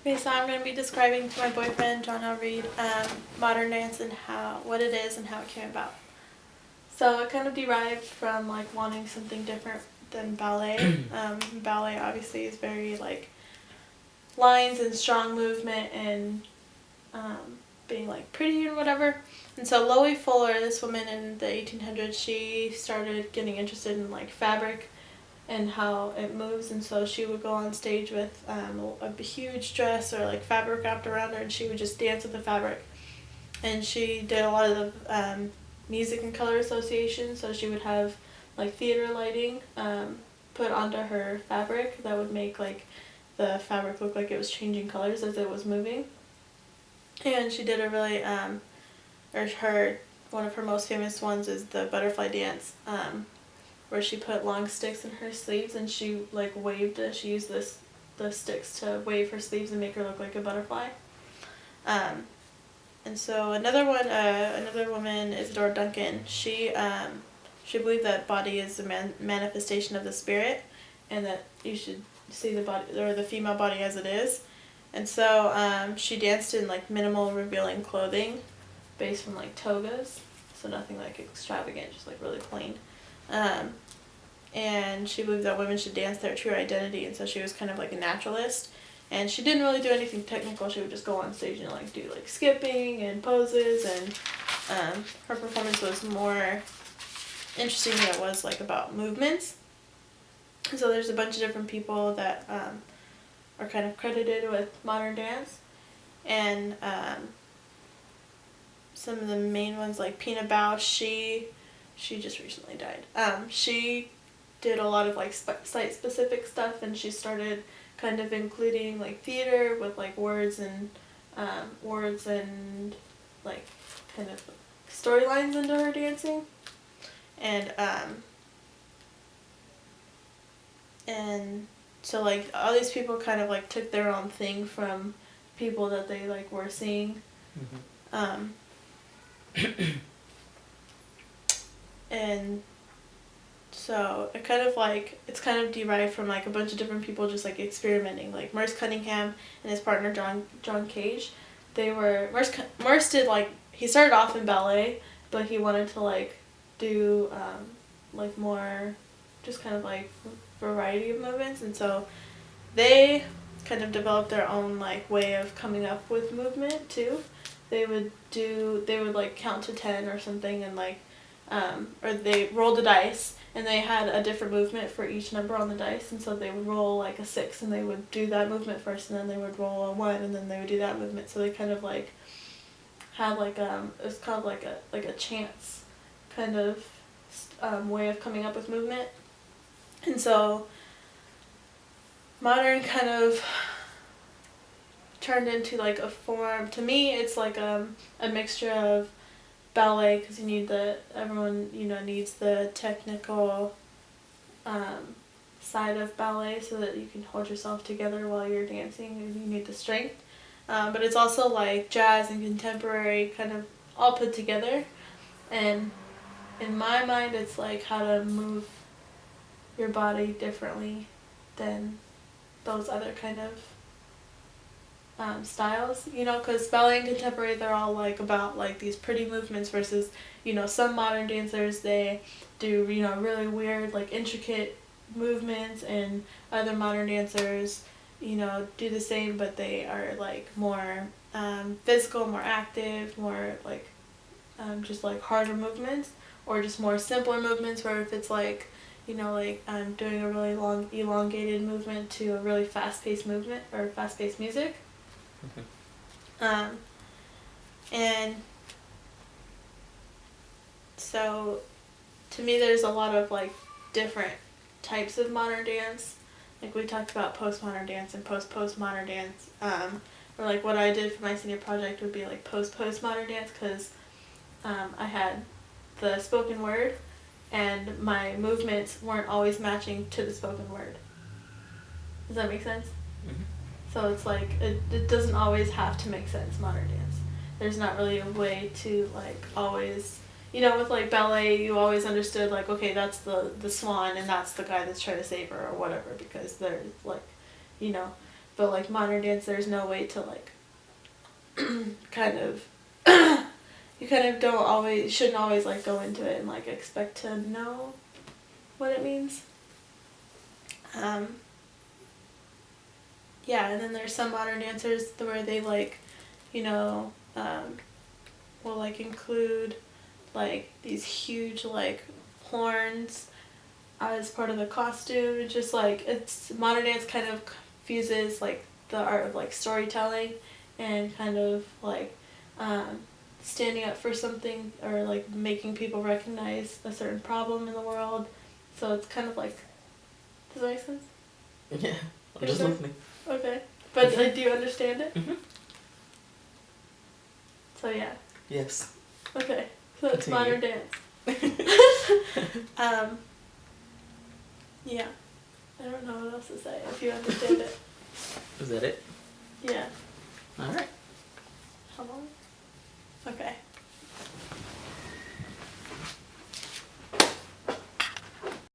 Okay, so I'm going to be describing to my boyfriend, John L. Reed, modern dance and what it is and how it came about. So it kind of derived from like wanting something different than ballet. Ballet obviously is very like lines and strong movement and being like pretty and whatever. And so Loie Fuller, this woman in the 1800s, she started getting interested in like fabric and how it moves, and so she would go on stage with a huge dress or like fabric wrapped around her, and she would just dance with the fabric. And she did a lot of the Music and Color Association, so she would have like theater lighting put onto her fabric that would make like the fabric look like it was changing colors as it was moving. And she did a really one of her most famous ones is the butterfly dance, where she put long sticks in her sleeves and she like waved it. She used the sticks to wave her sleeves and make her look like a butterfly. And so another woman, Isadora Duncan. She believed that body is a manifestation of the spirit, and that you should see the body or the female body as it is. And so she danced in like minimal revealing clothing, based from like togas, so nothing like extravagant, just like really plain. And she believed that women should dance their true identity, and so she was kind of like a naturalist. And she didn't really do anything technical. She would just go on stage and like do like skipping and poses, and her performance was more interesting than it was like about movements. And so there's a bunch of different people that are kind of credited with modern dance, and some of the main ones like Pina Bausch, she just recently died. She did a lot of like site specific stuff, and she started kind of including like theater with like words and like kind of storylines into her dancing, and so like all these people kind of like took their own thing from people that they like were seeing. Mm-hmm. And so it's kind of derived from like a bunch of different people just like experimenting, like Merce Cunningham and his partner John Cage. Merce did like, he started off in ballet, but he wanted to like do like more just kind of like variety of movements, and so they kind of developed their own like way of coming up with movement too. They would like count to 10 or something, and like or they rolled a dice and they had a different movement for each number on the dice, and so they would roll like a 6 and they would do that movement first, and then they would roll a 1 and then they would do that movement. So they kind of like had like it was called like a chance kind of way of coming up with movement. And so modern kind of turned into like a form. To me, it's like a mixture of ballet, because you need everyone needs the technical side of ballet so that you can hold yourself together while you're dancing, and you need the strength. But it's also like jazz and contemporary kind of all put together. And in my mind, it's like how to move your body differently than those other kind of styles, because ballet and contemporary, they're all like about like these pretty movements versus, some modern dancers, they do, really weird like intricate movements, and other modern dancers, do the same, but they are like more physical, more active, more like just like harder movements, or just more simpler movements, where if it's like doing a really long elongated movement to a really fast-paced movement or fast-paced music. And so to me, there's a lot of like different types of modern dance. Like we talked about postmodern dance and postmodern dance, or like what I did for my senior project would be like postmodern dance, because I had the spoken word and my movements weren't always matching to the spoken word. Does that make sense? Mm-hmm. So it's like, it doesn't always have to make sense, modern dance. There's not really a way to like always, with like ballet, you always understood like, okay, that's the swan and that's the guy that's trying to save her or whatever, because they're like, but like modern dance, there's no way to like kind of you kind of shouldn't always like go into it and like expect to know what it means. Yeah, and then there's some modern dancers where they like, you know, will like include like these huge like horns as part of the costume. It's just like modern dance kind of fuses like the art of like storytelling and kind of like standing up for something or like making people recognize a certain problem in the world. So it's kind of like, does that make sense? Yeah, I'm just listening. Okay, but do you understand it? Mm-hmm. So yeah. Yes. Okay, so it's modern dance. Yeah. I don't know what else to say if you understand it. Is that it? Yeah. Alright. How long? Okay.